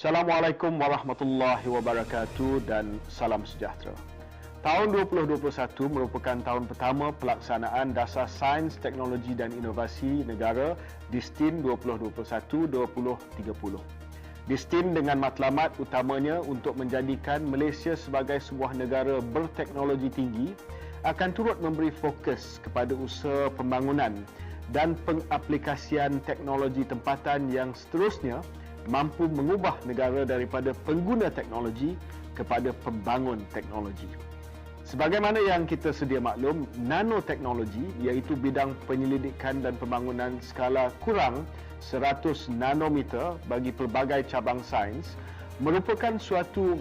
Assalamualaikum warahmatullahi wabarakatuh dan salam sejahtera. Tahun 2021 merupakan tahun pertama pelaksanaan Dasar Sains, Teknologi dan Inovasi Negara DISTIN 2021-2030. DISTIN dengan matlamat utamanya untuk menjadikan Malaysia sebagai sebuah negara berteknologi tinggi akan turut memberi fokus kepada usaha pembangunan dan pengaplikasian teknologi tempatan yang seterusnya mampu mengubah negara daripada pengguna teknologi kepada pembangun teknologi. Sebagaimana yang kita sedia maklum, nanoteknologi iaitu bidang penyelidikan dan pembangunan skala kurang 100 nanometer bagi pelbagai cabang sains merupakan suatu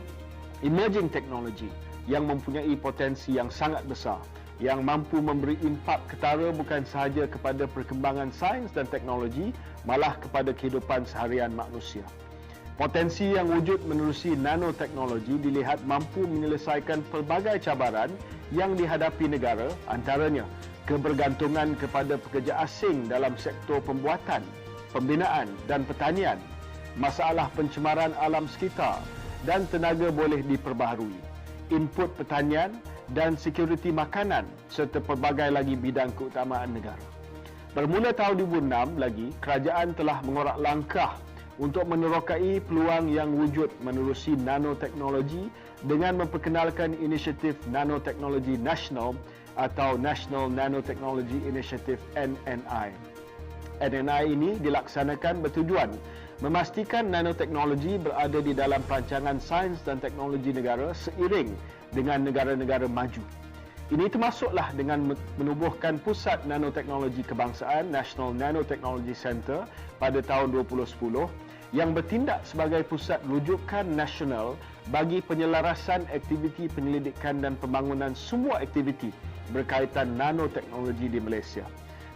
emerging teknologi yang mempunyai potensi yang sangat besar yang mampu memberi impak ketara bukan sahaja kepada perkembangan sains dan teknologi, malah kepada kehidupan seharian manusia. Potensi yang wujud menerusi nanoteknologi dilihat mampu menyelesaikan pelbagai cabaran yang dihadapi negara, antaranya kebergantungan kepada pekerja asing dalam sektor pembuatan, pembinaan dan pertanian, masalah pencemaran alam sekitar dan tenaga boleh diperbaharui, input pertanian dan sekuriti makanan serta pelbagai lagi bidang keutamaan negara. Bermula tahun 2006 lagi, kerajaan telah mengorak langkah untuk menerokai peluang yang wujud menerusi nanoteknologi dengan memperkenalkan inisiatif Nanoteknologi Nasional atau National Nanotechnology Initiative NNI. NNI ini dilaksanakan bertujuan memastikan nanoteknologi berada di dalam perancangan sains dan teknologi negara seiring dengan negara-negara maju. Ini termasuklah dengan menubuhkan Pusat Nanoteknologi Kebangsaan National Nanotechnology Centre pada tahun 2010 yang bertindak sebagai pusat rujukan nasional bagi penyelarasan aktiviti penyelidikan dan pembangunan semua aktiviti berkaitan nanoteknologi di Malaysia.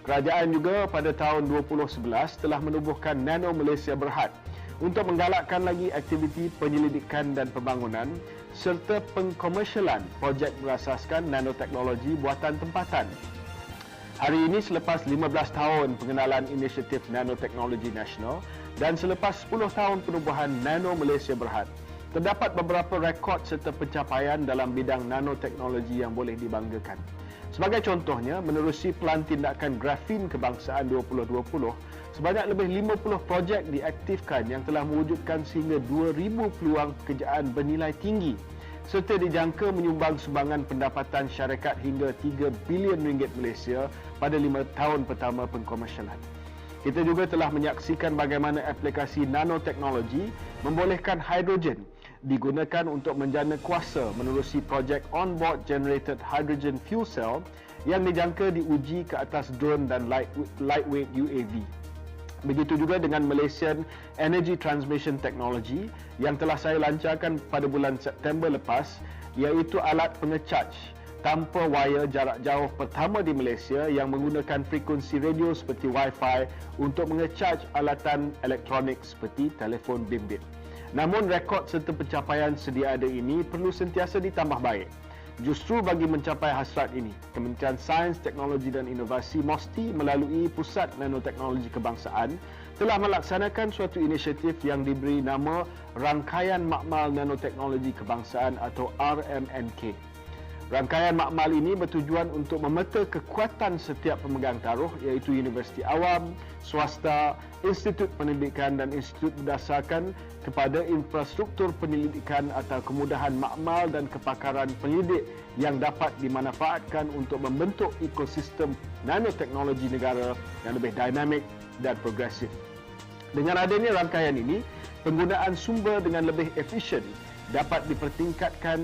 Kerajaan juga pada tahun 2011 telah menubuhkan Nano Malaysia Berhad untuk menggalakkan lagi aktiviti penyelidikan dan pembangunan serta pengkomersialan projek berasaskan nanoteknologi buatan tempatan. Hari ini selepas 15 tahun pengenalan inisiatif Nanoteknologi Nasional dan selepas 10 tahun penubuhan Nano Malaysia Berhad, terdapat beberapa rekod serta pencapaian dalam bidang nanoteknologi yang boleh dibanggakan. Sebagai contohnya, menerusi Pelan Tindakan Grafin Kebangsaan 2020, sebanyak lebih 50 projek diaktifkan yang telah mewujudkan sehingga 2,000 peluang pekerjaan bernilai tinggi serta dijangka menyumbang sumbangan pendapatan syarikat hingga 3 bilion ringgit Malaysia pada 5 tahun pertama pengkomersialan. Kita juga telah menyaksikan bagaimana aplikasi nanoteknologi membolehkan hidrogen digunakan untuk menjana kuasa menerusi projek On-Board Generated Hydrogen Fuel Cell yang dijangka diuji ke atas drone dan lightweight UAV. Begitu juga dengan Malaysian Energy Transmission Technology yang telah saya lancarkan pada bulan September lepas, iaitu alat pengecaj tanpa wire jarak jauh pertama di Malaysia yang menggunakan frekuensi radio seperti Wi-Fi untuk mengecaj alatan elektronik seperti telefon bimbit. Namun rekod serta pencapaian sedia ada ini perlu sentiasa ditambah baik. Justru bagi mencapai hasrat ini, Kementerian Sains, Teknologi dan Inovasi MOSTI melalui Pusat Nanoteknologi Kebangsaan telah melaksanakan suatu inisiatif yang diberi nama Rangkaian Makmal Nanoteknologi Kebangsaan atau RMNK. Rangkaian makmal ini bertujuan untuk memeta kekuatan setiap pemegang taruh iaitu universiti awam, swasta, institut pendidikan dan institut berdasarkan kepada infrastruktur penyelidikan atau kemudahan makmal dan kepakaran penyelidik yang dapat dimanfaatkan untuk membentuk ekosistem nanoteknologi negara yang lebih dinamik dan progresif. Dengan adanya rangkaian ini, penggunaan sumber dengan lebih efisien dapat dipertingkatkan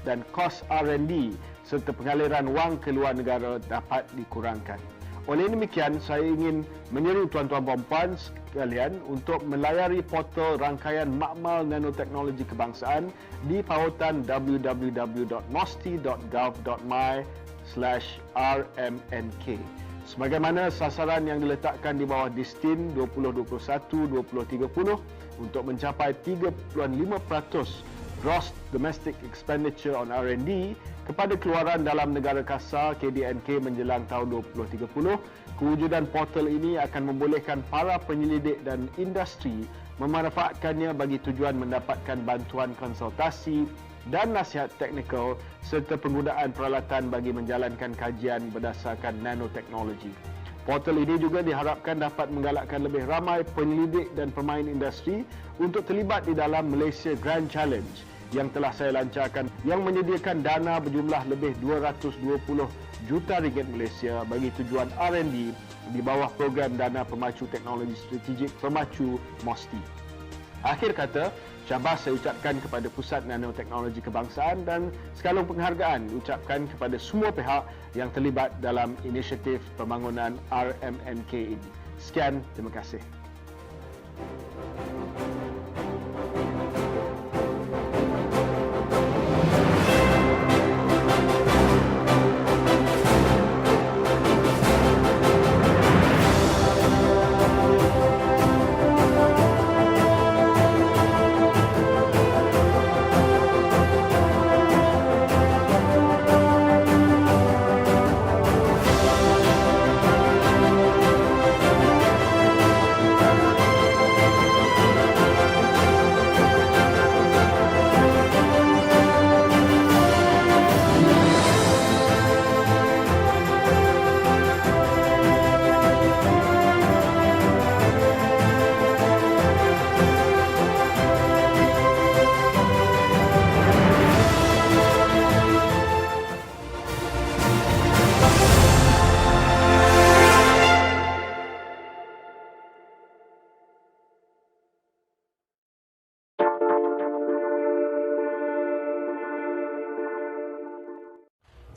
dan kos R&D serta pengaliran wang ke luar negara dapat dikurangkan. Oleh demikian, saya ingin menyeru tuan-tuan dan puan sekalian untuk melayari portal rangkaian makmal nanoteknologi kebangsaan di pautan www.mosti.gov.my/rmnk. Sebagaimana sasaran yang diletakkan di bawah DISTIN 2021-2030 untuk mencapai 3.5% Gross Domestic Expenditure on R&D kepada keluaran dalam negara kasar KDNK menjelang tahun 2030, kewujudan portal ini akan membolehkan para penyelidik dan industri memanfaatkannya bagi tujuan mendapatkan bantuan konsultasi dan nasihat teknikal serta penggunaan peralatan bagi menjalankan kajian berdasarkan nanoteknologi. Portal ini juga diharapkan dapat menggalakkan lebih ramai penyelidik dan pemain industri untuk terlibat di dalam Malaysia Grand Challenge yang telah saya lancarkan, yang menyediakan dana berjumlah lebih 220 juta ringgit Malaysia bagi tujuan R&D di bawah program Dana Pemacu Teknologi Strategik Pemacu MOSTI. Akhir kata, syabas saya ucapkan kepada Pusat Nanoteknologi Kebangsaan dan sekalung penghargaan diucapkan kepada semua pihak yang terlibat dalam inisiatif pembangunan RMNK ini. Sekian, terima kasih.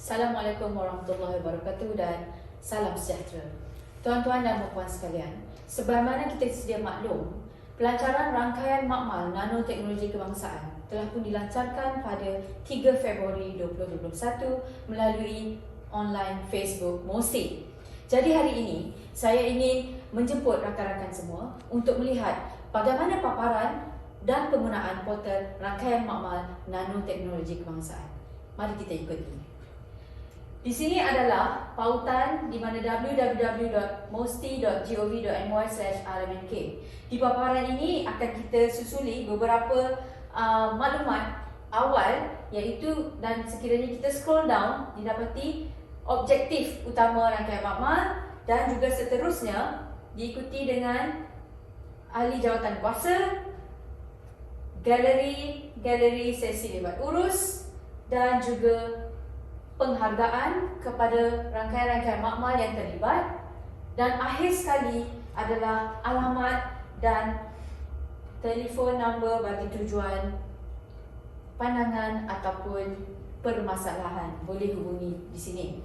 Assalamualaikum warahmatullahi wabarakatuh dan salam sejahtera. Tuan-tuan dan puan sekalian, sebagaimana kita sedia maklum, pelancaran rangkaian makmal nanoteknologi kebangsaan telah pun dilancarkan pada 3 Februari 2021 melalui online Facebook MOSTI. Jadi hari ini, saya ingin menjemput rakan-rakan semua untuk melihat bagaimana paparan dan penggunaan portal rangkaian makmal nanoteknologi kebangsaan. Mari kita ikuti. Di sini adalah pautan di mana www.mosti.gov.my/rmnk. Di paparan ini akan kita susuli beberapa maklumat awal, iaitu dan sekiranya kita scroll down didapati objektif utama rangkaian makmal dan juga seterusnya diikuti dengan ahli jawatan kuasa, galeri sesi debat urus dan juga penghargaan kepada rangkaian-rangkaian makmal yang terlibat, dan akhir sekali adalah alamat dan telefon nombor bagi tujuan pandangan ataupun permasalahan. Boleh hubungi di sini.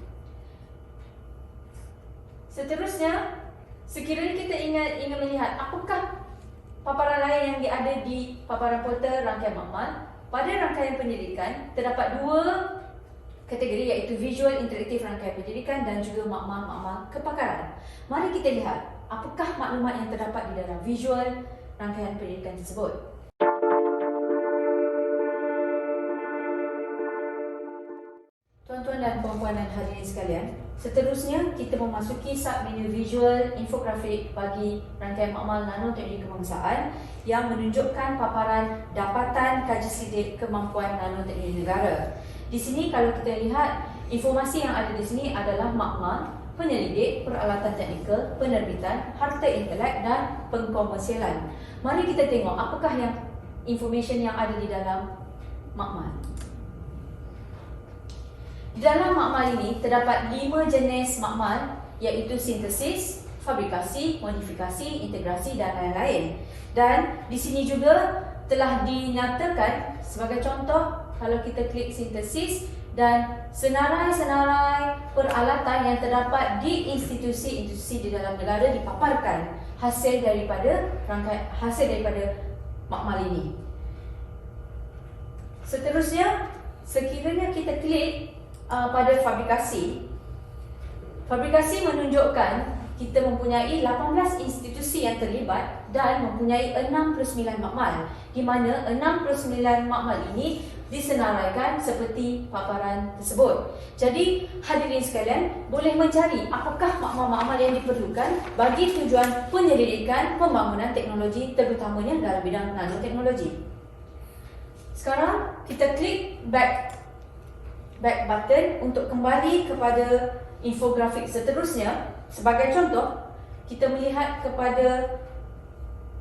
Seterusnya, sekiranya kita ingin melihat apakah paparan lain yang ada di paparan portal rangkaian makmal, pada rangkaian pendidikan terdapat dua kategori, iaitu visual interaktif rangkaian pendidikan dan juga makmal kepakaran. Mari kita lihat apakah maklumat yang terdapat di dalam visual rangkaian pendidikan tersebut. Tuan-tuan dan puan-puan dan hadirin sekalian, seterusnya kita memasuki submenu visual infografik bagi rangkaian makmal nanoteknologi kebangsaan yang menunjukkan paparan dapatan kaji sidik kemampuan nanoteknologi negara. Di sini kalau kita lihat, informasi yang ada di sini adalah makmal, penyelidik, peralatan teknikal, penerbitan, harta intelek dan pengkomersialan. Mari kita tengok apakah yang information yang ada di dalam makmal. Di dalam makmal ini terdapat 5 jenis makmal, iaitu sintesis, fabrikasi, modifikasi, integrasi dan lain-lain. Dan di sini juga telah dinyatakan sebagai contoh, kalau kita klik sintesis dan senarai-senarai peralatan yang terdapat di institusi-institusi di dalam negara dipaparkan hasil daripada makmal ini. Seterusnya, sekiranya kita klik pada fabrikasi menunjukkan kita mempunyai 18 institusi yang terlibat dan mempunyai 69 makmal, di mana 69 makmal ini disenaraikan seperti paparan tersebut. Jadi hadirin sekalian boleh mencari apakah makmal-makmal yang diperlukan bagi tujuan penyelidikan pembangunan teknologi terutamanya dalam bidang nanoteknologi. Sekarang kita klik back button untuk kembali kepada infografik seterusnya. Sebagai contoh, kita melihat kepada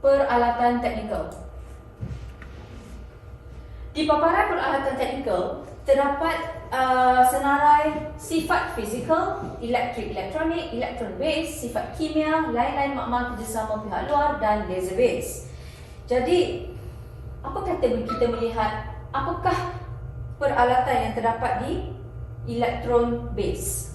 peralatan teknikal. Di paparan peralatan teknikal terdapat senarai sifat fizikal, elektronik, elektron base, sifat kimia, lain-lain makmal kerjasama pihak luar dan laser base. Jadi, apa kata kita melihat apakah peralatan yang terdapat di elektron base?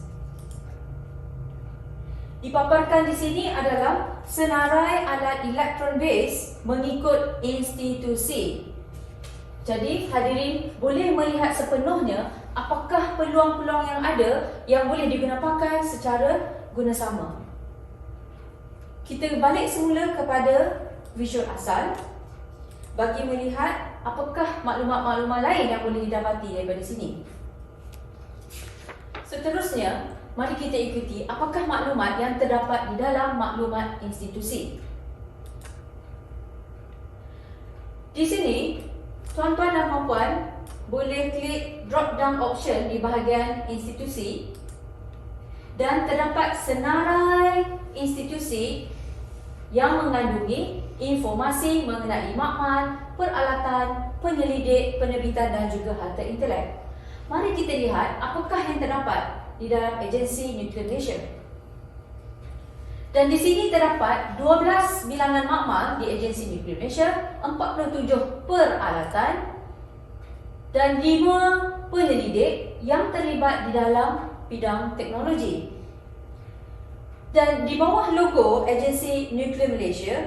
Dipaparkan di sini adalah senarai alat elektron base mengikut institusi. Jadi hadirin boleh melihat sepenuhnya apakah peluang-peluang yang ada yang boleh digunakan secara gunasama. Kita balik semula kepada visual asal bagi melihat apakah maklumat-maklumat lain yang boleh didapati daripada sini. Seterusnya, mari kita ikuti apakah maklumat yang terdapat di dalam maklumat institusi. Di sini, tuan-tuan dan puan-puan boleh klik drop down option di bahagian institusi dan terdapat senarai institusi yang mengandungi informasi mengenai makmal, peralatan, penyelidik, penerbitan dan juga harta intelek. Mari kita lihat apakah yang terdapat di dalam agensi Nuklear Malaysia. Dan di sini terdapat 12 bilangan makmal di agensi Nuklear Malaysia, 47 peralatan dan 5 penyelidik yang terlibat di dalam bidang teknologi. Dan di bawah logo agensi Nuklear Malaysia,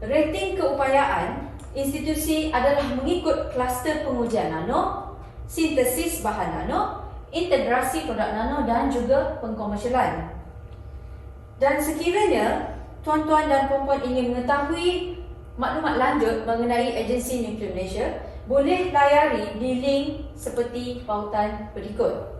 rating keupayaan institusi adalah mengikut kluster pengujian nano, sintesis bahan nano, integrasi produk nano dan juga pengkomersialan. Dan sekiranya tuan-tuan dan puan-puan ingin mengetahui maklumat lanjut mengenai agensi Nuklear Malaysia, boleh layari di link seperti pautan berikut.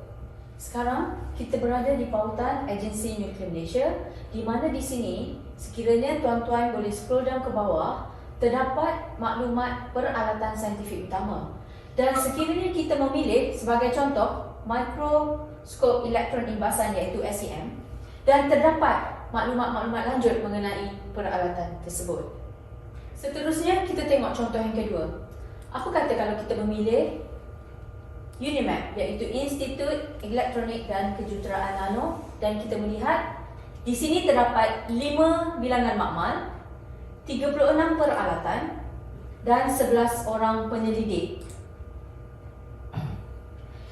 Sekarang kita berada di pautan agensi Nuklear Malaysia, di mana di sini sekiranya tuan-tuan boleh scroll down ke bawah, terdapat maklumat peralatan saintifik utama. Dan sekiranya kita memilih sebagai contoh mikroskop elektron imbasan iaitu SEM, dan terdapat maklumat-maklumat lanjut mengenai peralatan tersebut. Seterusnya kita tengok contoh yang kedua. Apa kata kalau kita memilih UNIMAP iaitu Institut Elektronik dan Kejuruteraan Nano, dan kita melihat di sini terdapat 5 bilangan makmal, 36 peralatan dan 11 orang penyelidik.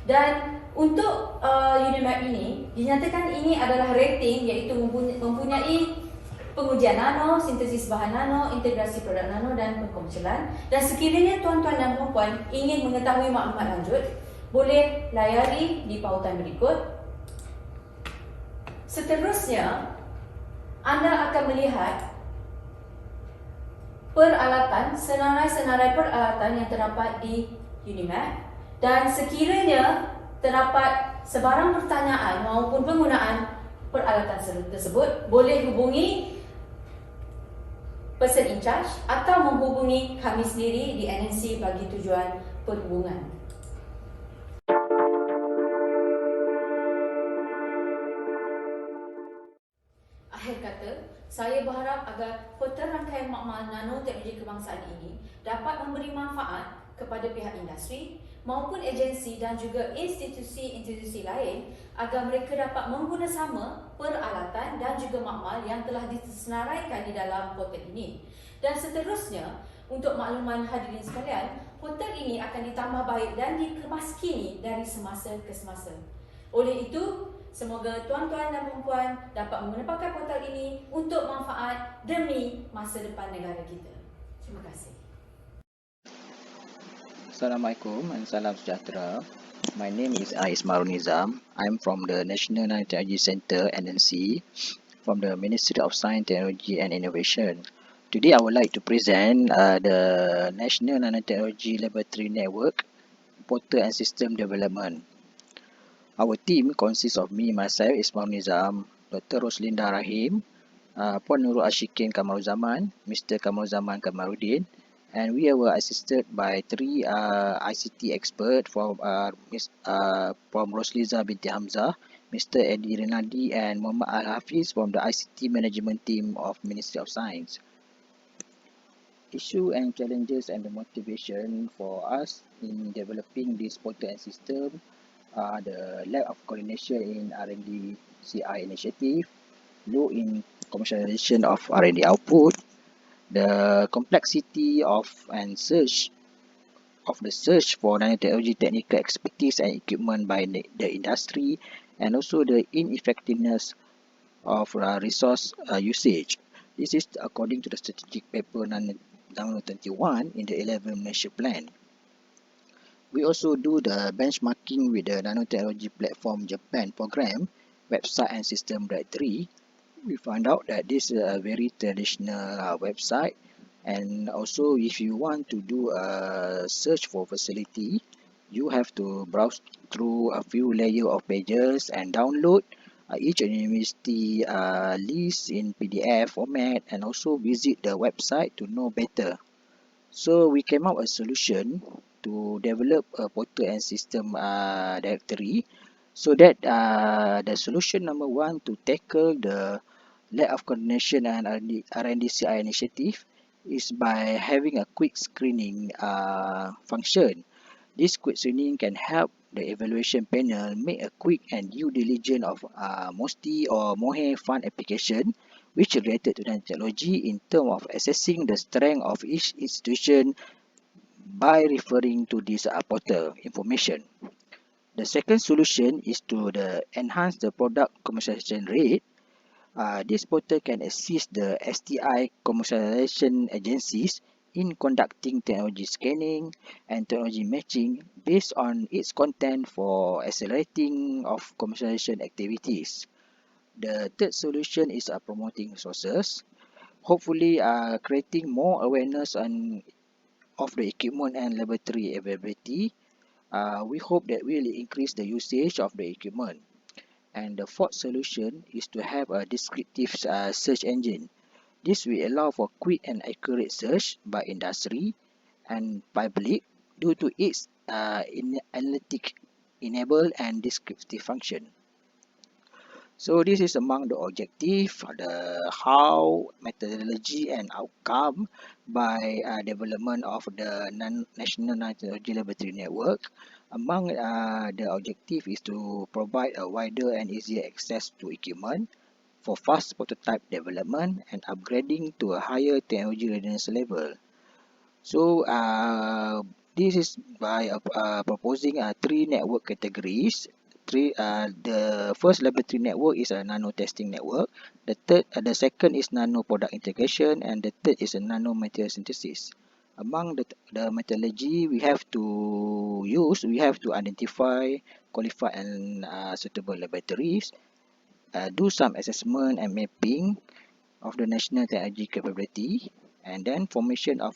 Dan untuk UNIMAP ini dinyatakan ini adalah rating iaitu mempunyai pengujian nano, sintesis bahan nano, integrasi produk nano dan pengkomersialan. Dan sekiranya tuan-tuan dan puan-puan ingin mengetahui maklumat lanjut, boleh layari di pautan berikut. Seterusnya, anda akan melihat peralatan, senarai-senarai peralatan yang terdapat di UNIMAP. Dan sekiranya terdapat sebarang pertanyaan maupun penggunaan peralatan tersebut, boleh hubungi person in charge atau menghubungi kami sendiri di NNC bagi tujuan perhubungan. Akhir kata, saya berharap agar portal rangkaian makmal nanoteknologi kebangsaan ini dapat memberi manfaat kepada pihak industri maupun agensi dan juga institusi-institusi lain agar mereka dapat menggunasama peralatan dan juga makmal yang telah disenaraikan di dalam portal ini. Dan seterusnya, untuk makluman hadirin sekalian, portal ini akan ditambah baik dan dikemaskini dari semasa ke semasa. Oleh itu, semoga tuan-tuan dan puan-puan dapat menggunakan portal ini untuk manfaat demi masa depan negara kita. Terima kasih. Assalamualaikum and salam sejahtera. My name is Ismail Nizam. I'm from the National Nanotechnology Center, NNC, from the Ministry of Science, Technology and Innovation. Today I would like to present the National Nanotechnology Laboratory Network portal and system development. Our team consists of me, myself, Ismail Nizam, Dr. Roslinda Rahim, Puan Nurul Ashikin Kamaruzaman, Mr. Kamaruzaman Kamaruddin, and we were assisted by three ICT experts from Rosliza binti Hamzah, Mr. Eddie Renaldi, and Muhammad Al Hafiz from the ICT management team of Ministry of Science. Issue and challenges and the motivation for us in developing this portal and system are the lack of coordination in R&D CI initiative, low in commercialization of R&D output, the complexity of the search for nanotechnology technical expertise and equipment by the industry, and also the ineffectiveness of resource usage. This is according to the strategic paper Nano 21 in the 11 Malaysia Plan. We also do the benchmarking with the Nanotechnology Platform Japan program, website and system directory. We find out that this is a very traditional website, and also if you want to do a search for facility, you have to browse through a few layers of pages and download each university list in PDF format, and also visit the website to know better. So we came up with a solution to develop a portal and system directory, so that the solution number one to tackle the lack of coordination and R&D-CI initiative is by having a quick screening function. This quick screening can help the evaluation panel make a quick and due diligence of MOSTI or Mohe fund application which related to nanotechnology in terms of assessing the strength of each institution by referring to this portal information. The second solution is to enhance the product commercialization rate. This portal can assist the STI commercialization agencies in conducting technology scanning and technology matching based on its content for accelerating of commercialization activities. The third solution is promoting resources, hopefully creating more awareness of the equipment and laboratory availability. We hope that will increase the usage of the equipment. And the fourth solution is to have a descriptive search engine. This will allow for quick and accurate search by industry and public due to its analytic enable and descriptive function. So this is among the objective, the how, methodology and outcome by development of the National Nanotechnology Laboratory Network. Among the objective is to provide a wider and easier access to equipment for fast prototype development and upgrading to a higher technology readiness level. So this is by proposing three network categories. The first laboratory network is a nano testing network. The second is nano product integration, and the third is a nano material synthesis. Among the methodology we have to identify, qualify, and suitable laboratories. Do some assessment and mapping of the national technology capability, and then formation of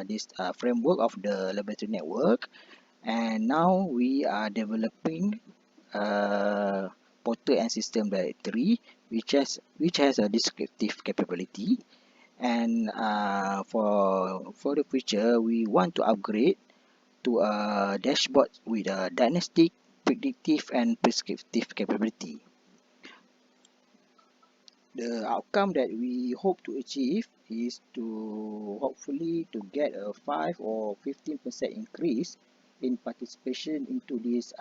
this framework of the laboratory network. And now we are developing a portal and system directory which has a descriptive capability. And for the future, we want to upgrade to a dashboard with a diagnostic, predictive, and prescriptive capability. The outcome that we hope to achieve is to hopefully to get a 5 or 15% increase in participation into this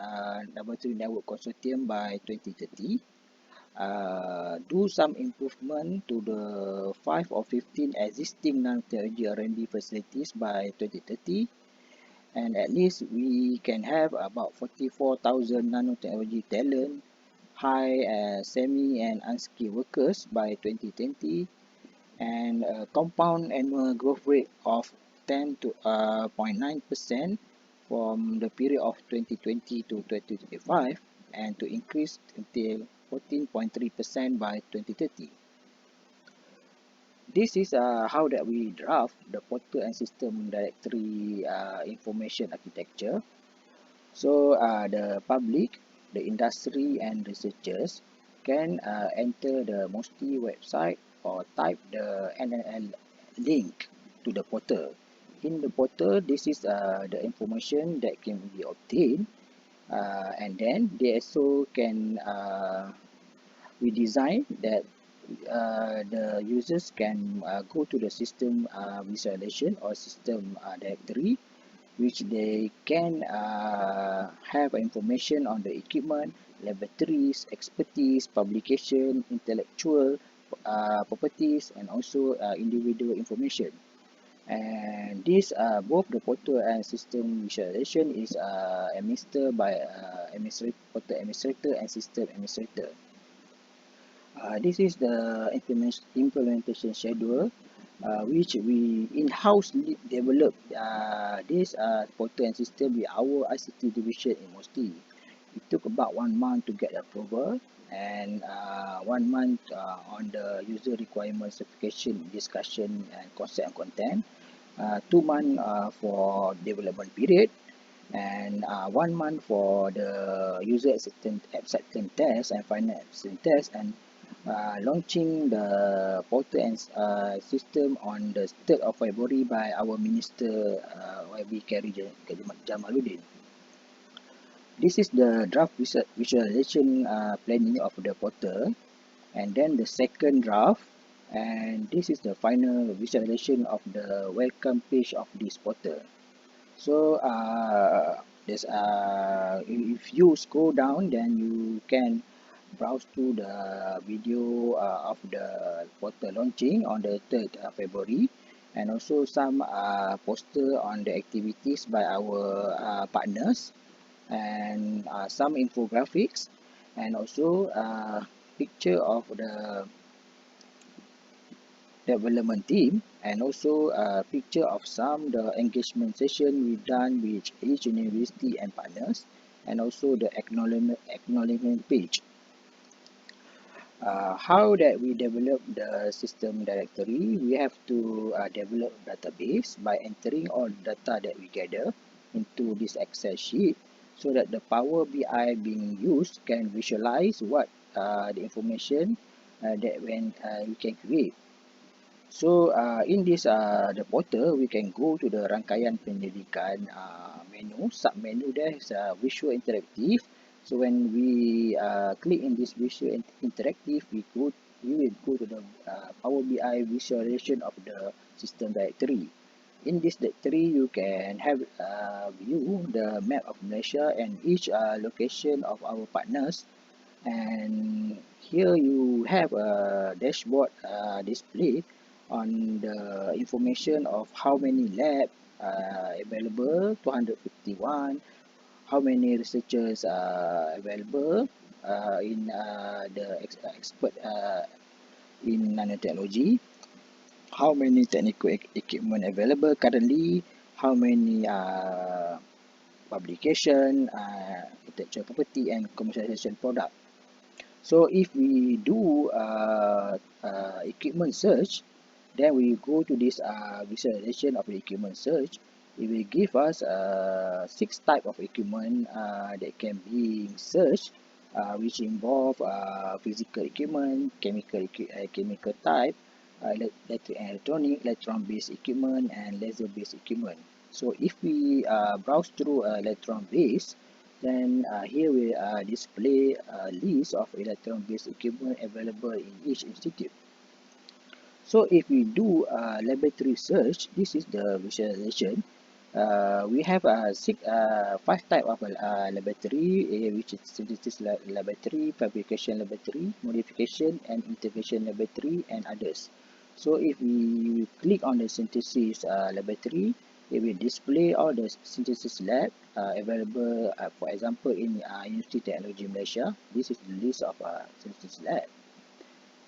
laboratory network consortium by 2030. Do some improvement to the 5 or 15 existing nanotechnology R&D facilities by 2030, and at least we can have about 44,000 nanotechnology talent, high, semi and unskilled workers by 2020, and a compound annual growth rate of 10.9% from the period of 2020 to 2025, and to increase until 14.3% by 2030. This is how that we draft the portal and system directory information architecture. So the public, the industry and researchers can enter the MOSTI website or type the NLL link to the portal. In the portal, this is the information that can be obtained, and then they also can we design that the users can go to the system visualization or system directory, which they can have information on the equipment, laboratories, expertise, publication, intellectual properties, and also individual information. And this both the portal and system visualization is administered by portal administrator and system administrator. This is the implementation schedule which we in-house develop this portal and system with our ICT division in MOSTI. It took about 1 month to get approval and 1 month on the user requirement certification, discussion and concept and content, 2 months for development period, and 1 month for the user acceptance test and final acceptance test, and launching the portal and system on the 3rd of February by our Minister YB Khairi Jamaluddin. This is the draft visualization planning of the portal, and then the second draft, and this is the final visualization of the welcome page of this portal. So there's if you scroll down, then you can browse through the video of the portal launching on the 3rd of February, and also some poster on the activities by our partners, and some infographics, and also picture of the development team, and also a picture of some the engagement session we done with each university and partners, and also the acknowledgement page. How that we develop the system directory, we have to develop database by entering all data that we gather into this Excel sheet, so that the Power BI being used can visualize what the information that when we can create. So in this the portal, we can go to the rangkaian penyelidikan menu, sub-menu there is visual interactive. So when we click in this visual interactive, we will go to the Power BI visualization of the system directory. In this directory, you can have view the map of Malaysia and each location of our partners, and here you have a dashboard display on the information of how many lab available, 251, how many researchers are available in the expert in nanotechnology, how many technical equipment available currently, how many publication, intellectual property and commercialization product. So if we do equipment search, then we go to this visualization of the equipment search. It will give us 6 type of equipment that can be searched, which involve physical equipment, chemical type, electric and electronic, electron-based equipment, and laser-based equipment. So if we browse through electron-based, then here we display a list of electron-based equipment available in each institute. So if we do laboratory search, this is the visualization. We have 5 type of laboratory, which is synthesis laboratory, fabrication laboratory, modification and integration laboratory, and others. So if we click on the synthesis laboratory, it will display all the synthesis lab available, for example, in University Technology Malaysia. This is the list of synthesis lab.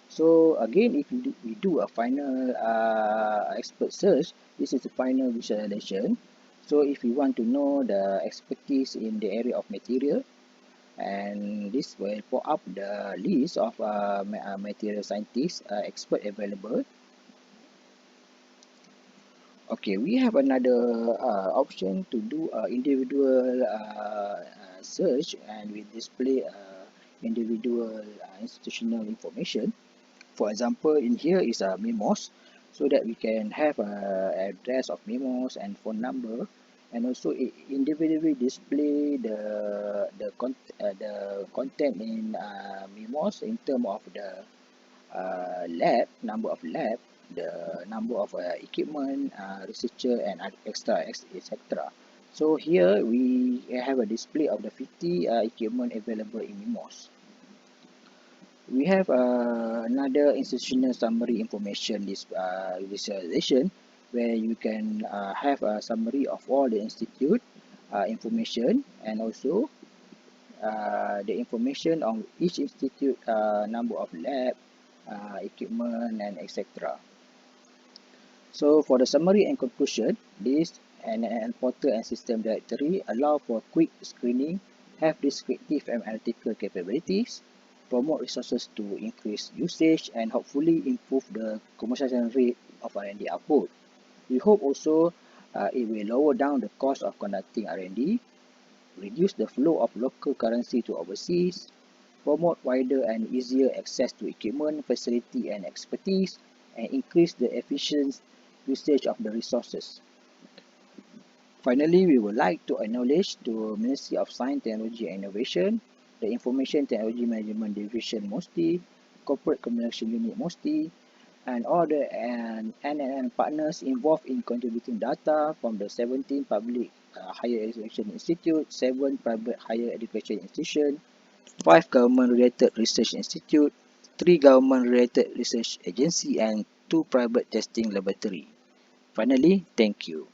So again, if we do a final expert search, this is the final visualization. So if we want to know the expertise in the area of material, and this will pop up the list of material scientists expert available. Okay, we have another option to do individual search, and we display individual institutional information. For example, in here is a memos, so that we can have a address of memos and phone number, and also individually display the content in memos in term of the lab, number of lab, the number of equipment, researcher, and extra, etc. So here we have a display of the 50 equipment available in memos. We have another institutional summary information visualization, where you can have a summary of all the institute information, and also the information on each institute, number of lab, equipment, and etc. So for the summary and conclusion, this and portal and system directory allow for quick screening, have descriptive and analytical capabilities, promote resources to increase usage, and hopefully improve the commercialization rate of R&D output. We hope also it will lower down the cost of conducting R&D, reduce the flow of local currency to overseas, promote wider and easier access to equipment, facility, and expertise, and increase the efficient usage of the resources. Finally, we would like to acknowledge the Ministry of Science, Technology and Innovation, the Information Technology Management Division MOSTI, Corporate Communication Unit MOSTI, and all the NNN partners involved in contributing data from the 17 public higher education institute, 7 private higher education institutions, 5 government-related research institute, 3 government-related research agency, and 2 private testing laboratory. Finally, thank you.